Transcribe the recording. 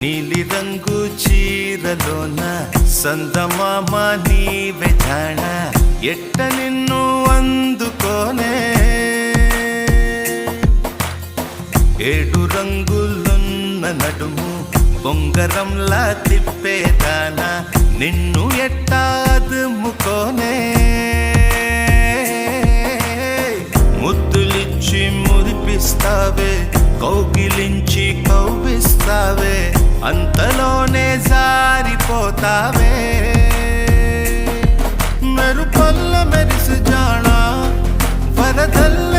నీలి రంగు చీరలోన సందమామ నీవే జాణ ఎట్ట నిన్ను అందుకోనే ఏడు రంగులున్న నడుము బొంగరంలా తిప్పేదానా నిన్ను ఎట్టా అదుముకోనే ముద్దులిచ్చి మురిపిస్తావే కౌగిలించి కౌగిస్తావే అంతలోనే జారిపోతావే మెరుపల్ల మెరిసి జాణ వరదల్ల